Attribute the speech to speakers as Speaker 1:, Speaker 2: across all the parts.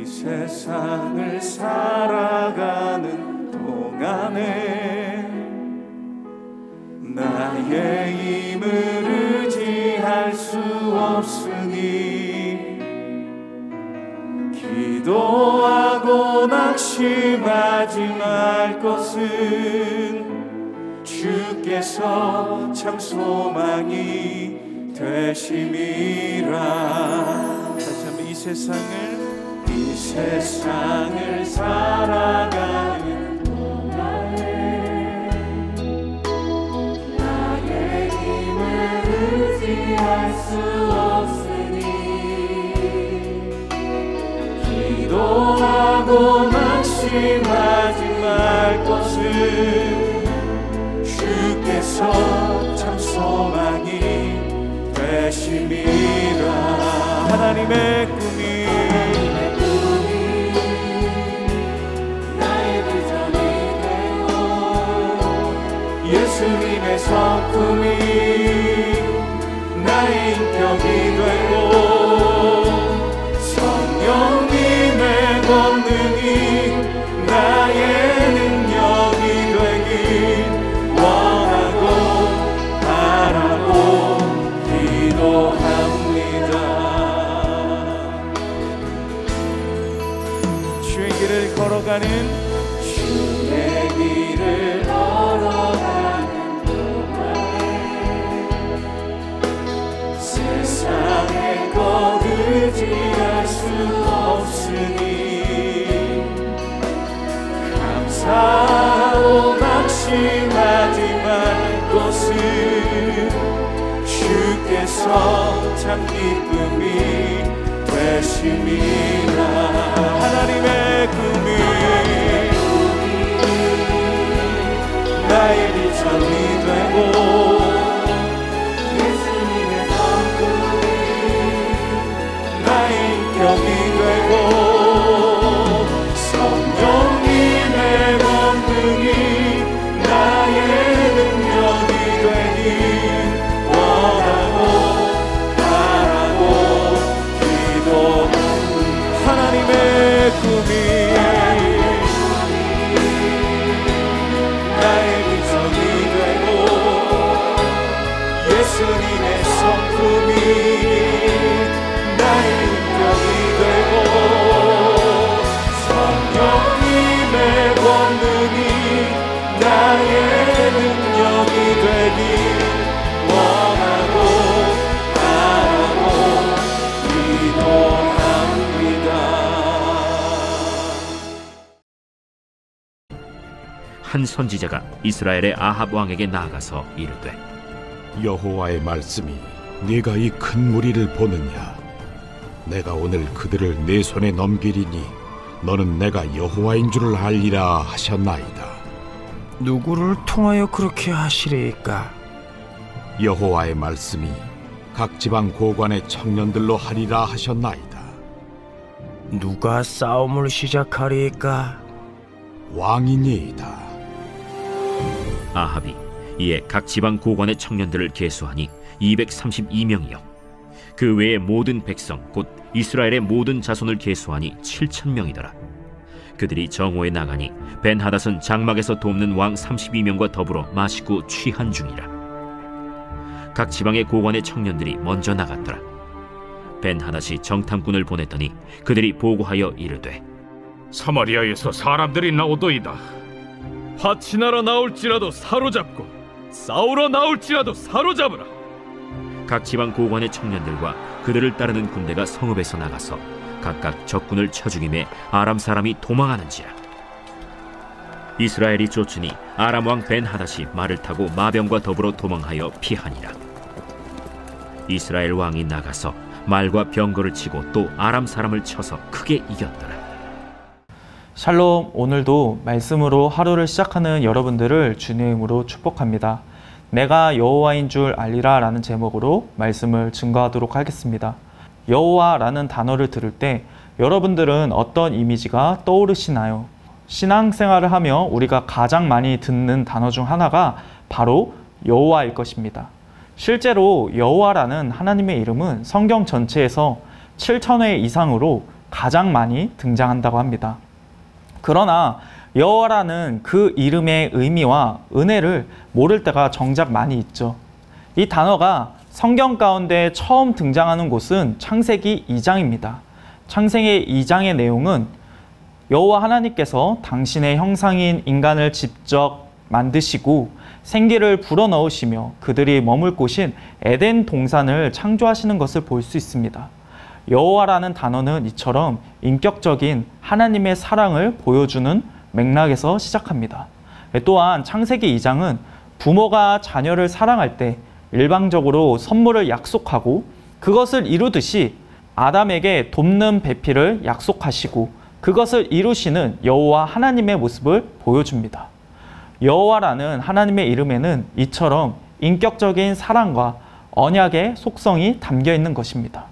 Speaker 1: 이 세상을 살아가는 동안에 나의 힘을 의지할 수 없으니 기도하고 낙심하지 말 것은 주께서 참 소망이 되심이라. 다시 한번 이 세상을 살아가는 동안에 나의 힘을 의지할 수 없으니 기도하고 낙심하지 말 것은 주께서 참 소망이 되심이라. 하나님의 꿈이 나의 비전이 되고 예수님의 성품이 나의 인격이 되고 성령님의 권능이 나의 능력이 되길 원하고 바라고 기도합니다. 주의 길을 걸어가는 동안에 세상의 것 의지할 수 없으니 감사하고 낙심하지 말 것은 주께서 참 기쁨이 되심이라. 하나님의 꿈이 나의 비전이 되고 예수님의 성품이 나의 인격이 되고 성령님의 권능이 나의 능력이 되길 원하고 바라고 기도합니다. 하나님의 꿈이 나의 비전이 되고 예수님의 성품이 나의 인격이 되고 성령님의 권능이 나의 능력이 되길 원하고 바라고 기도합니다.
Speaker 2: 한 선지자가 이스라엘의 아합 왕에게 나아가서 이르되
Speaker 3: 여호와의 말씀이 네가 이 큰 무리를 보느냐? 내가 오늘 그들을 내 손에 넘기리니 너는 내가 여호와인 줄을 알리라 하셨나이다.
Speaker 4: 누구를 통하여 그렇게 하시리이까?
Speaker 3: 여호와의 말씀이 각 지방 고관의 청년들로 하리라 하셨나이다.
Speaker 4: 누가 싸움을 시작하리이까?
Speaker 3: 왕이니이다.
Speaker 2: 아합이 이에 각 지방 고관의 청년들을 계수하니 232명이요 그 외의 모든 백성 곧 이스라엘의 모든 자손을 계수하니 7,000명이더라. 그들이 정오에 나가니 벤하닷은 장막에서 돕는 왕 32명과 더불어 마시고 취한 중이라. 각 지방의 고관의 청년들이 먼저 나갔더라. 벤하닷이 정탐꾼을 보냈더니 그들이 보고하여 이르되
Speaker 5: 사마리아에서 사람들이 나오도이다. 화친하러 나올지라도 사로잡고 싸우러 나올지라도 사로잡으라.
Speaker 2: 각 지방 고관의 청년들과 그들을 따르는 군대가 성읍에서 나가서 각각 적군을 쳐 죽임에 아람 사람이 도망하는지라. 이스라엘이 쫓으니 아람 왕 벤하닷이 말을 타고 마병과 더불어 도망하여 피하니라. 이스라엘 왕이 나가서 말과 병거를 치고 또 아람 사람을 쳐서 크게 이겼더라.
Speaker 6: 샬롬, 오늘도 말씀으로 하루를 시작하는 여러분들을 주님의 이름으로 축복합니다. 내가 여호와인 줄 알리라 라는 제목으로 말씀을 증거하도록 하겠습니다. 여호와라는 단어를 들을 때 여러분들은 어떤 이미지가 떠오르시나요? 신앙생활을 하며 우리가 가장 많이 듣는 단어 중 하나가 바로 여호와일 것입니다. 실제로 여호와라는 하나님의 이름은 성경 전체에서 7,000회 이상으로 가장 많이 등장한다고 합니다. 그러나 여호와라는 그 이름의 의미와 은혜를 모를 때가 정작 많이 있죠. 이 단어가 성경 가운데 처음 등장하는 곳은 창세기 2장입니다. 창세기 2장의 내용은 여호와 하나님께서 당신의 형상인 인간을 직접 만드시고 생기를 불어넣으시며 그들이 머물 곳인 에덴 동산을 창조하시는 것을 볼 수 있습니다. 여호와라는 단어는 이처럼 인격적인 하나님의 사랑을 보여주는 맥락에서 시작합니다. 또한 창세기 2장은 부모가 자녀를 사랑할 때 일방적으로 선물을 약속하고 그것을 이루듯이 아담에게 돕는 배필을 약속하시고 그것을 이루시는 여호와 하나님의 모습을 보여줍니다. 여호와라는 하나님의 이름에는 이처럼 인격적인 사랑과 언약의 속성이 담겨 있는 것입니다.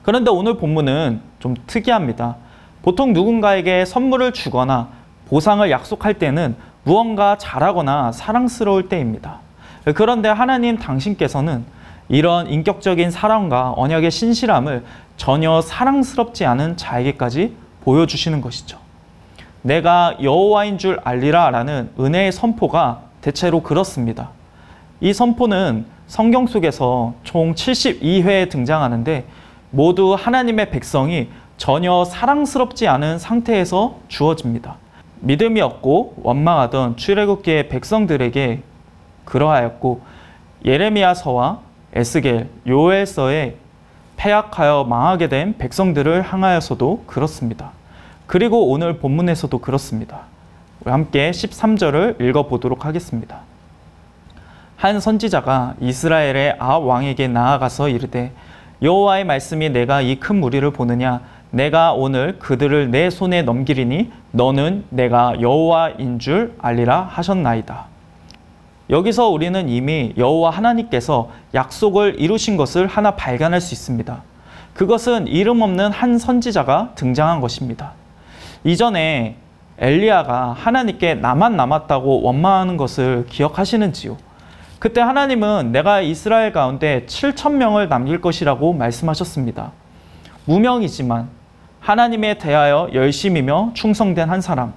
Speaker 6: 그런데 오늘 본문은 좀 특이합니다. 보통 누군가에게 선물을 주거나 보상을 약속할 때는 무언가 잘하거나 사랑스러울 때입니다. 그런데 하나님 당신께서는 이런 인격적인 사랑과 언약의 신실함을 전혀 사랑스럽지 않은 자에게까지 보여주시는 것이죠. 내가 여호와인 줄 알리라 라는 은혜의 선포가 대체로 그렇습니다. 이 선포는 성경 속에서 총 72회에 등장하는데 모두 하나님의 백성이 전혀 사랑스럽지 않은 상태에서 주어집니다. 믿음이 없고 원망하던 출애굽기의 백성들에게 그러하였고 예레미야서와 에스겔, 요엘서에 패약하여 망하게 된 백성들을 향하여서도 그렇습니다. 그리고 오늘 본문에서도 그렇습니다. 우리 함께 13절을 읽어보도록 하겠습니다. 한 선지자가 이스라엘의 아합 왕에게 나아가서 이르되 여호와의 말씀이 내가 이 큰 무리를 보느냐 내가 오늘 그들을 내 손에 넘기리니 너는 내가 여호와인 줄 알리라 하셨나이다. 여기서 우리는 이미 여호와 하나님께서 약속을 이루신 것을 하나 발견할 수 있습니다. 그것은 이름 없는 한 선지자가 등장한 것입니다. 이전에 엘리야가 하나님께 나만 남았다고 원망하는 것을 기억하시는지요? 그때 하나님은 내가 이스라엘 가운데 7,000명을 남길 것이라고 말씀하셨습니다. 무명이지만 하나님에 대하여 열심이며 충성된 한 사람.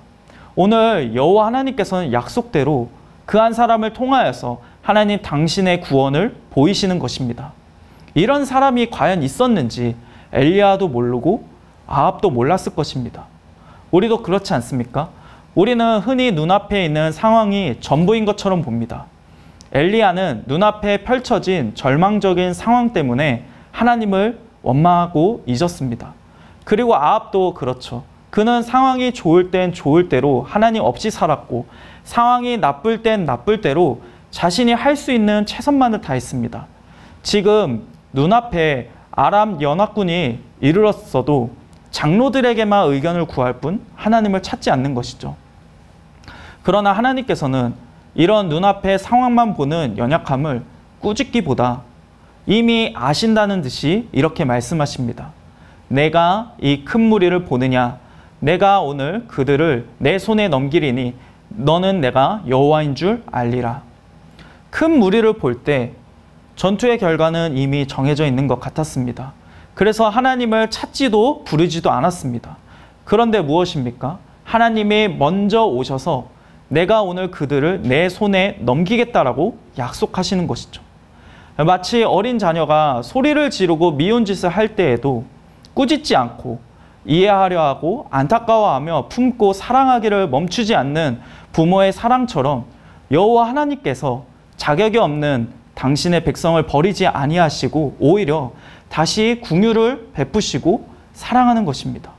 Speaker 6: 오늘 여호와 하나님께서는 약속대로 그 한 사람을 통하여서 하나님 당신의 구원을 보이시는 것입니다. 이런 사람이 과연 있었는지 엘리야도 모르고 아합도 몰랐을 것입니다. 우리도 그렇지 않습니까? 우리는 흔히 눈앞에 있는 상황이 전부인 것처럼 봅니다. 엘리야는 눈앞에 펼쳐진 절망적인 상황 때문에 하나님을 원망하고 잊었습니다. 그리고 아합도 그렇죠. 그는 상황이 좋을 땐 좋을 대로 하나님 없이 살았고 상황이 나쁠 땐 나쁠 대로 자신이 할 수 있는 최선만을 다했습니다. 지금 눈앞에 아람 연합군이 이르렀어도 장로들에게만 의견을 구할 뿐 하나님을 찾지 않는 것이죠. 그러나 하나님께서는 이런 눈앞의 상황만 보는 연약함을 꾸짖기보다 이미 아신다는 듯이 이렇게 말씀하십니다. 내가 이 큰 무리를 보느냐 내가 오늘 그들을 내 손에 넘기리니 너는 내가 여호와인 줄 알리라. 큰 무리를 볼 때 전투의 결과는 이미 정해져 있는 것 같았습니다. 그래서 하나님을 찾지도 부르지도 않았습니다. 그런데 무엇입니까? 하나님이 먼저 오셔서 내가 오늘 그들을 내 손에 넘기겠다라고 약속하시는 것이죠. 마치 어린 자녀가 소리를 지르고 미운 짓을 할 때에도 꾸짖지 않고 이해하려 하고 안타까워하며 품고 사랑하기를 멈추지 않는 부모의 사랑처럼 여호와 하나님께서 자격이 없는 당신의 백성을 버리지 아니하시고 오히려 다시 긍휼을 베푸시고 사랑하는 것입니다.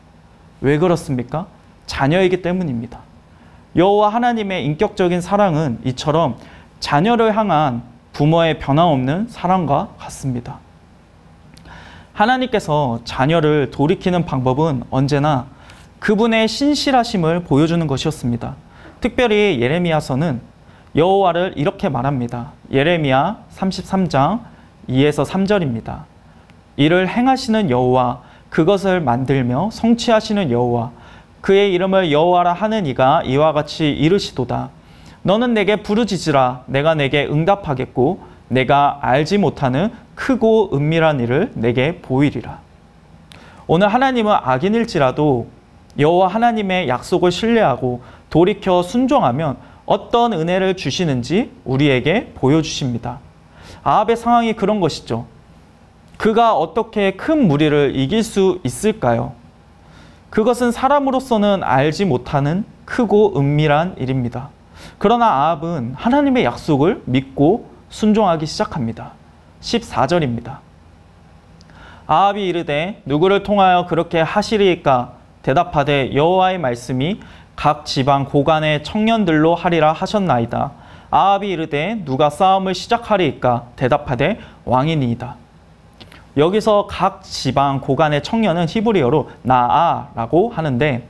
Speaker 6: 왜 그렇습니까? 자녀이기 때문입니다. 여호와 하나님의 인격적인 사랑은 이처럼 자녀를 향한 부모의 변함없는 사랑과 같습니다. 하나님께서 자녀를 돌이키는 방법은 언제나 그분의 신실하심을 보여주는 것이었습니다. 특별히 예레미야서는 여호와를 이렇게 말합니다. 예레미야 33장 2에서 3절입니다. 이를 행하시는 여호와, 그것을 만들며 성취하시는 여호와, 그의 이름을 여호와라 하는 이가 이와 같이 이르시도다. 너는 내게 부르짖으라. 내가 내게 응답하겠고 내가 알지 못하는 크고 은밀한 일을 내게 보이리라. 오늘 하나님은 악인일지라도 여호와 하나님의 약속을 신뢰하고 돌이켜 순종하면 어떤 은혜를 주시는지 우리에게 보여주십니다. 아합의 상황이 그런 것이죠. 그가 어떻게 큰 무리를 이길 수 있을까요? 그것은 사람으로서는 알지 못하는 크고 은밀한 일입니다. 그러나 아합은 하나님의 약속을 믿고 순종하기 시작합니다. 14절입니다. 아합이 이르되 누구를 통하여 그렇게 하시리이까? 대답하되 여호와의 말씀이 각 지방 고관의 청년들로 하리라 하셨나이다. 아합이 이르되 누가 싸움을 시작하리이까? 대답하되 왕이니이다. 여기서 각 지방 고관의 청년은 히브리어로 나아라고 하는데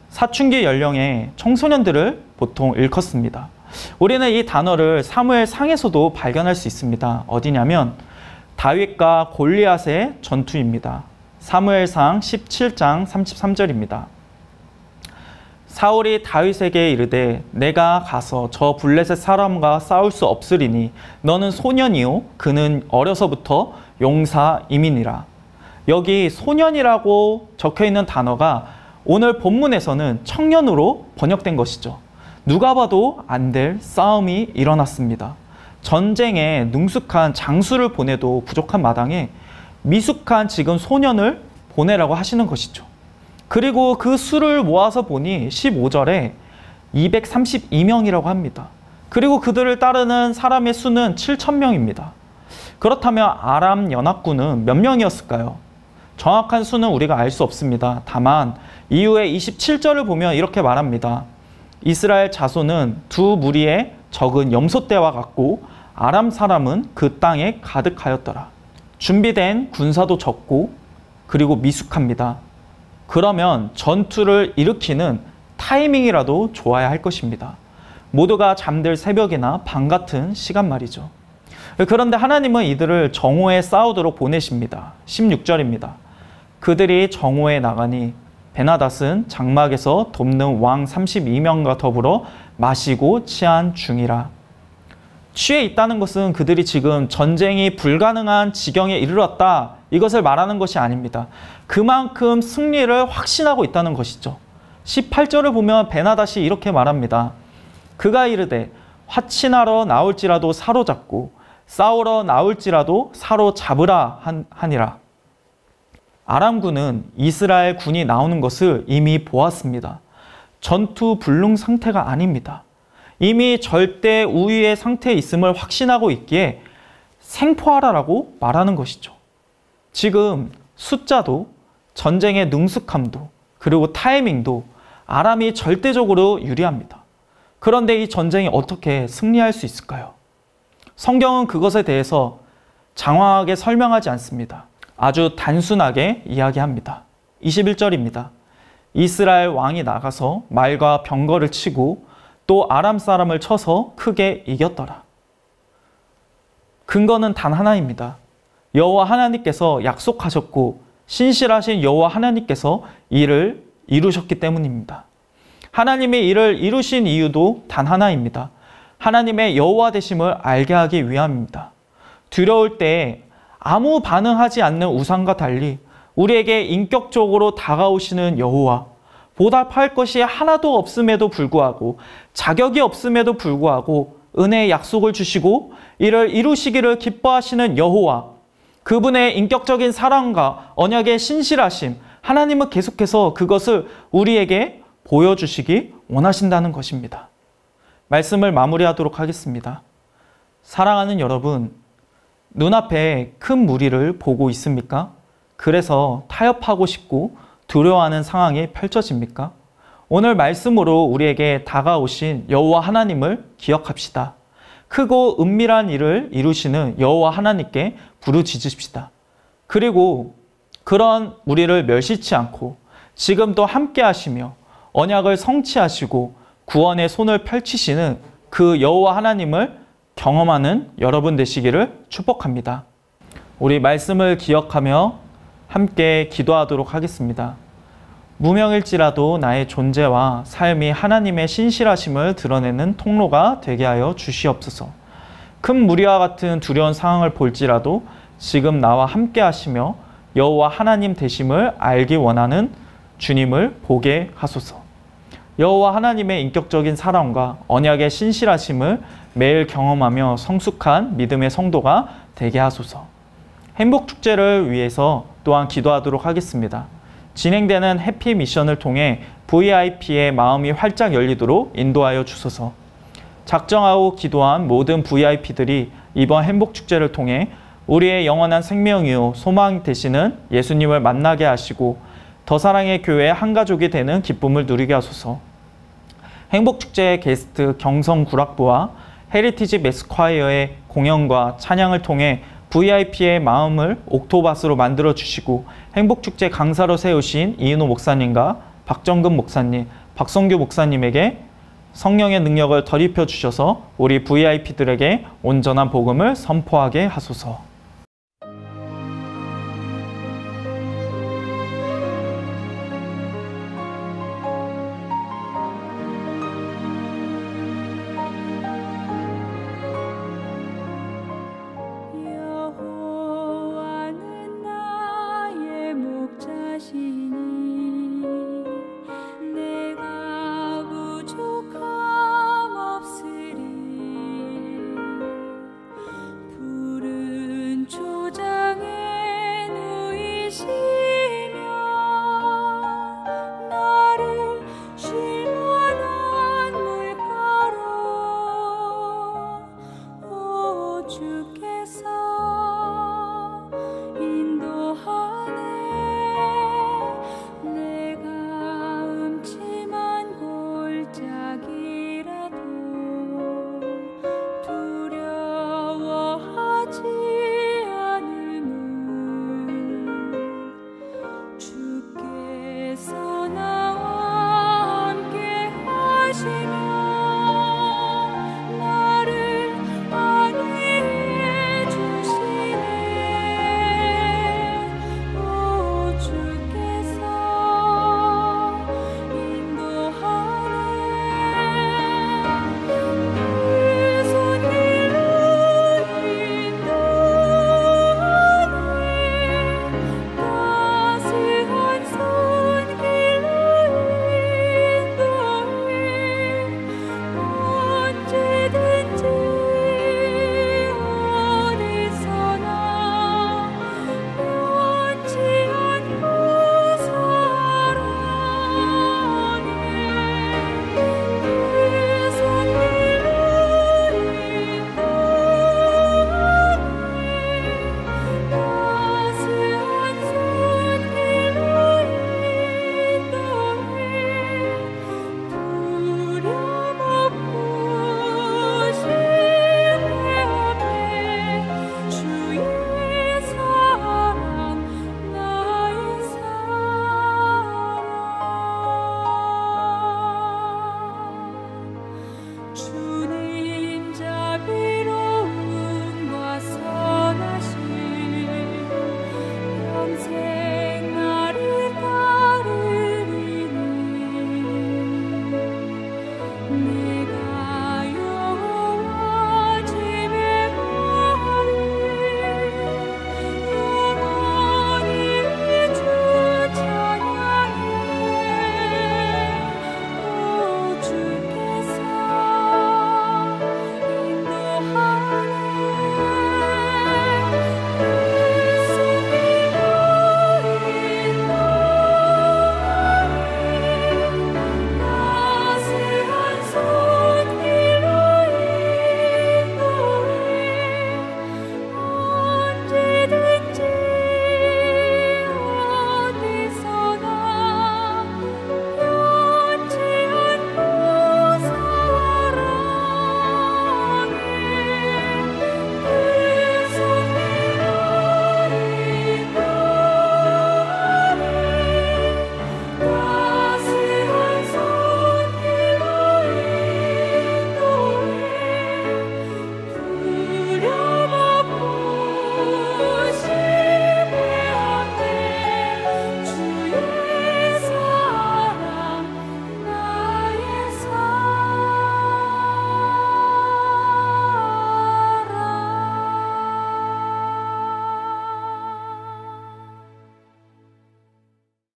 Speaker 6: 사춘기 연령의 청소년들을 보통 일컫습니다. 우리는 이 단어를 사무엘상에서도 발견할 수 있습니다. 어디냐면 다윗과 골리앗의 전투입니다. 사무엘상 17장 33절입니다. 사울이 다윗에게 이르되 내가 가서 저 블레셋 사람과 싸울 수 없으리니 너는 소년이요 그는 어려서부터 용사임이니라. 여기 소년이라고 적혀있는 단어가 오늘 본문에서는 청년으로 번역된 것이죠. 누가 봐도 안 될 싸움이 일어났습니다. 전쟁에 능숙한 장수를 보내도 부족한 마당에 미숙한 지금 소년을 보내라고 하시는 것이죠. 그리고 그 수를 모아서 보니 15절에 232명이라고 합니다. 그리고 그들을 따르는 사람의 수는 7,000명입니다. 그렇다면 아람 연합군은 몇 명이었을까요? 정확한 수는 우리가 알 수 없습니다. 다만 이후에 27절을 보면 이렇게 말합니다. 이스라엘 자손은 두 무리의 적은 염소떼와 같고 아람 사람은 그 땅에 가득하였더라. 준비된 군사도 적고 그리고 미숙합니다. 그러면 전투를 일으키는 타이밍이라도 좋아야 할 것입니다. 모두가 잠들 새벽이나 밤 같은 시간 말이죠. 그런데 하나님은 이들을 정오에 싸우도록 보내십니다. 16절입니다. 그들이 정오에 나가니 베나닷은 장막에서 돕는 왕 32명과 더불어 마시고 취한 중이라. 취해 있다는 것은 그들이 지금 전쟁이 불가능한 지경에 이르렀다, 이것을 말하는 것이 아닙니다. 그만큼 승리를 확신하고 있다는 것이죠. 18절을 보면 베나닷이 이렇게 말합니다. 그가 이르되 화친하러 나올지라도 사로잡고 싸우러 나올지라도 사로잡으라 하니라. 아람군은 이스라엘 군이 나오는 것을 이미 보았습니다. 전투 불능 상태가 아닙니다. 이미 절대 우위의 상태에 있음을 확신하고 있기에 생포하라라고 말하는 것이죠. 지금 숫자도 전쟁의 능숙함도 그리고 타이밍도 아람이 절대적으로 유리합니다. 그런데 이 전쟁이 어떻게 승리할 수 있을까요? 성경은 그것에 대해서 장황하게 설명하지 않습니다. 아주 단순하게 이야기합니다. 21절입니다. 이스라엘 왕이 나가서 말과 병거를 치고 또 아람 사람을 쳐서 크게 이겼더라. 근거는 단 하나입니다. 여호와 하나님께서 약속하셨고 신실하신 여호와 하나님께서 이를 이루셨기 때문입니다. 하나님이 이를 이루신 이유도 단 하나입니다. 하나님의 여호와 되심을 알게 하기 위함입니다. 두려울 때에 아무 반응하지 않는 우상과 달리 우리에게 인격적으로 다가오시는 여호와, 보답할 것이 하나도 없음에도 불구하고 자격이 없음에도 불구하고 은혜의 약속을 주시고 이를 이루시기를 기뻐하시는 여호와, 그분의 인격적인 사랑과 언약의 신실하심, 하나님은 계속해서 그것을 우리에게 보여주시기 원하신다는 것입니다. 말씀을 마무리하도록 하겠습니다. 사랑하는 여러분, 눈앞에 큰 무리를 보고 있습니까? 그래서 타협하고 싶고 두려워하는 상황이 펼쳐집니까? 오늘 말씀으로 우리에게 다가오신 여호와 하나님을 기억합시다. 크고 은밀한 일을 이루시는 여호와 하나님께 부르짖읍시다. 그리고 그런 우리를 멸시치 않고 지금도 함께 하시며 언약을 성취하시고 구원의 손을 펼치시는 그 여호와 하나님을 경험하는 여러분 되시기를 축복합니다. 우리 말씀을 기억하며 함께 기도하도록 하겠습니다. 무명일지라도 나의 존재와 삶이 하나님의 신실하심을 드러내는 통로가 되게 하여 주시옵소서. 큰 무리와 같은 두려운 상황을 볼지라도 지금 나와 함께 하시며 여호와 하나님 되심을 알기 원하는 주님을 보게 하소서. 여호와 하나님의 인격적인 사랑과 언약의 신실하심을 매일 경험하며 성숙한 믿음의 성도가 되게 하소서. 행복축제를 위해서 또한 기도하도록 하겠습니다. 진행되는 해피 미션을 통해 VIP의 마음이 활짝 열리도록 인도하여 주소서. 작정하고 기도한 모든 VIP들이 이번 행복축제를 통해 우리의 영원한 생명이요 소망이 되시는 예수님을 만나게 하시고 더 사랑의 교회 한 가족이 되는 기쁨을 누리게 하소서. 행복축제의 게스트 경성구락부와 헤리티지 매스콰이어의 공연과 찬양을 통해 VIP의 마음을 옥토바스로 만들어 주시고 행복축제 강사로 세우신 이은호 목사님과 박정근 목사님, 박성규 목사님에게 성령의 능력을 덧입혀 주셔서 우리 VIP들에게 온전한 복음을 선포하게 하소서.
Speaker 7: 주께서